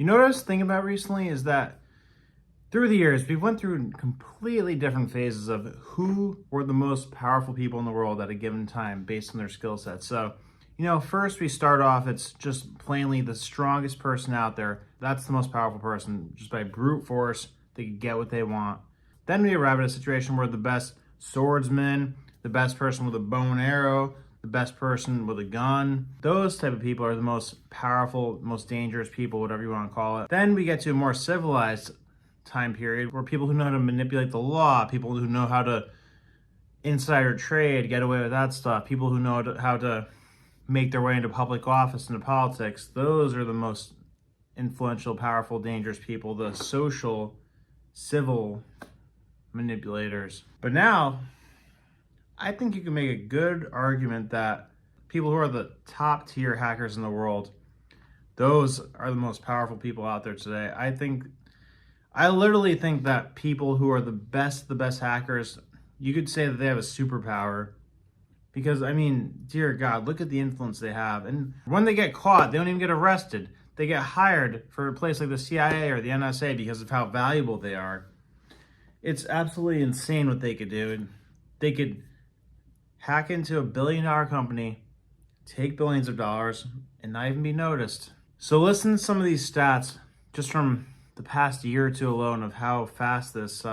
You know what I was thinking about recently is that through the years, we went through completely different phases of who were the most powerful people in the world at a given time based on their skill set. So, first we start off, it's just plainly the strongest person out there. That's the most powerful person. Just by brute force, they can get what they want. Then we arrive at a situation where the best swordsman, the best person with a bow and arrow, the best person with a gun, those type of people are the most powerful, most dangerous people, whatever you want to call it. Then we get to a more civilized time period where people who know how to manipulate the law, people who know how to insider trade, get away with that stuff, people who know how to make their way into public office, into politics, those are the most influential, powerful, dangerous people, the social, civil manipulators. But now, I think you can make a good argument that people who are the top tier hackers in the world, those are the most powerful people out there today. I literally think that people who are the best hackers, you could say that they have a superpower. Because, dear God, look at the influence they have. And when they get caught, they don't even get arrested. They get hired for a place like the CIA or the NSA because of how valuable they are. It's absolutely insane what they could do. And they could hack into a billion-dollar company, take billions of dollars, and not even be noticed. So listen to some of these stats just from the past year or two alone of how fast this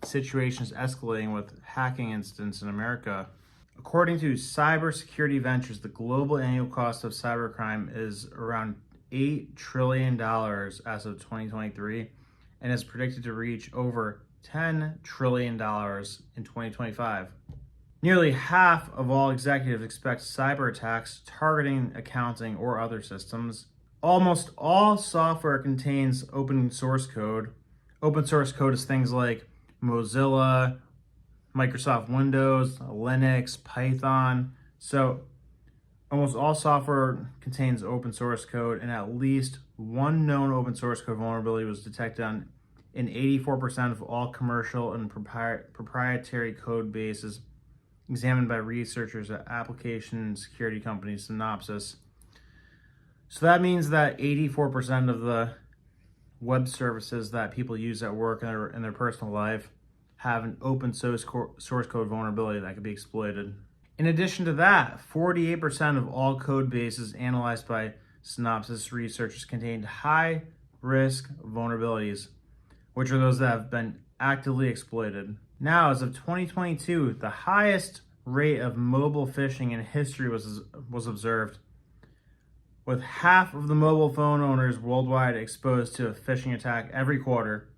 situation is escalating with hacking incidents in America. According to Cybersecurity Ventures, the global annual cost of cybercrime is around $8 trillion as of 2023 and is predicted to reach over $10 trillion in 2025. Nearly half of all executives expect cyber attacks targeting accounting or other systems. Almost all software contains open source code. Open source code is things like Mozilla, Microsoft Windows, Linux, Python. So almost all software contains open source code, and at least one known open source code vulnerability was detected in 84% of all commercial and proprietary code bases examined by researchers at application security company Synopsys. So that means that 84% of the web services that people use at work and in their personal life have an open source code vulnerability that could be exploited. In addition to that, 48% of all code bases analyzed by Synopsys researchers contained high-risk vulnerabilities, which are those that have been actively exploited. Now, as of 2022, the highest rate of mobile phishing in history was observed, with half of the mobile phone owners worldwide exposed to a phishing attack every quarter,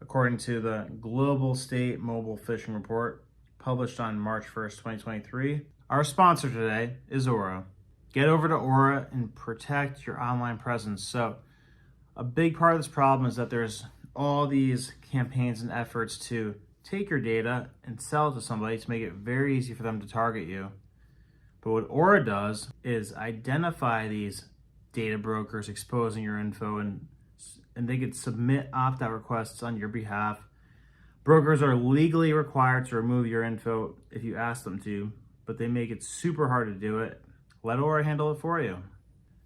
according to the Global State Mobile Phishing Report, published on March 1st, 2023. Our sponsor today is Aura. Get over to Aura and protect your online presence. So, a big part of this problem is that there's all these campaigns and efforts to take your data and sell it to somebody to make it very easy for them to target you. But what Aura does is identify these data brokers exposing your info, and they could submit opt-out requests on your behalf. Brokers are legally required to remove your info if you ask them to, but they make it super hard to do it. Let Aura handle it for you.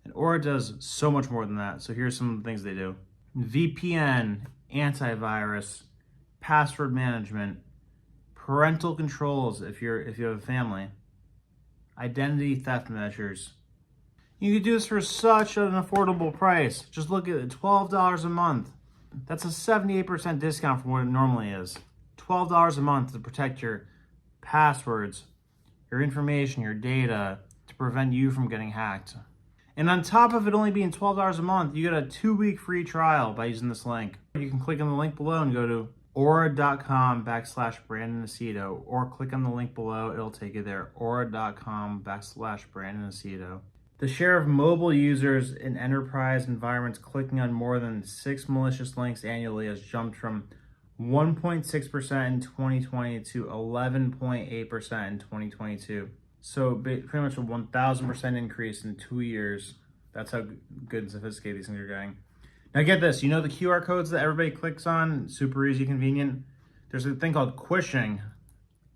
And Aura does so much more than that. So here's some of the things they do. VPN, antivirus, password management, parental controls if you have a family, identity theft measures. You can do this for such an affordable price. Just look at it, $12 a month. That's a 78% discount from what it normally is. $12 a month to protect your passwords, your information, your data, to prevent you from getting hacked. And on top of it only being $12 a month, you get a 2-week free trial by using this link. You can click on the link below and go to aura.com/Brandon Aceto, or click on the link below, it'll take you there, aura.com/Brandon Aceto. The share of mobile users in enterprise environments clicking on more than 6 malicious links annually has jumped from 1.6% in 2020 to 11.8% in 2022. So pretty much a 1,000% increase in 2 years. That's how good and sophisticated these things are getting. Now get this, the QR codes that everybody clicks on, super easy, convenient. There's a thing called quishing,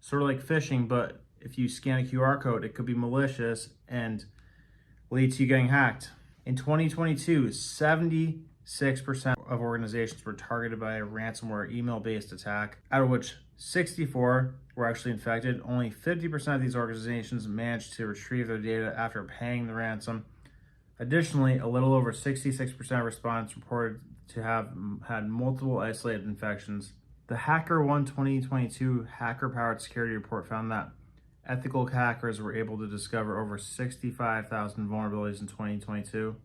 sort of like phishing, but if you scan a QR code, it could be malicious and lead to you getting hacked. In 2022, 76% of organizations were targeted by a ransomware email-based attack, out of which 64 were actually infected. Only 50% of these organizations managed to retrieve their data after paying the ransom. Additionally, a little over 66% of respondents reported to have had multiple isolated infections. The HackerOne 2022 hacker-powered security report found that ethical hackers were able to discover over 65,000 vulnerabilities in 2022,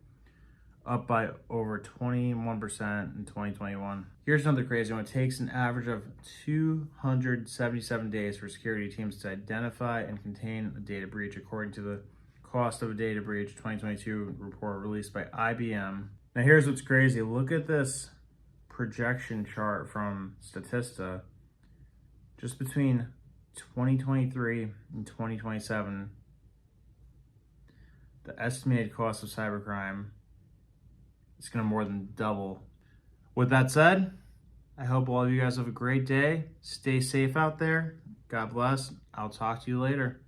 up by over 21% in 2021. Here's another crazy one. It takes an average of 277 days for security teams to identify and contain a data breach, according to the Cost of a Data Breach 2022 report released by IBM. Now here's what's crazy. Look at this projection chart from Statista. Just between 2023 and 2027, the estimated cost of cybercrime is going to more than double. With that said, I hope all of you guys have a great day. Stay safe out there. God bless. I'll talk to you later.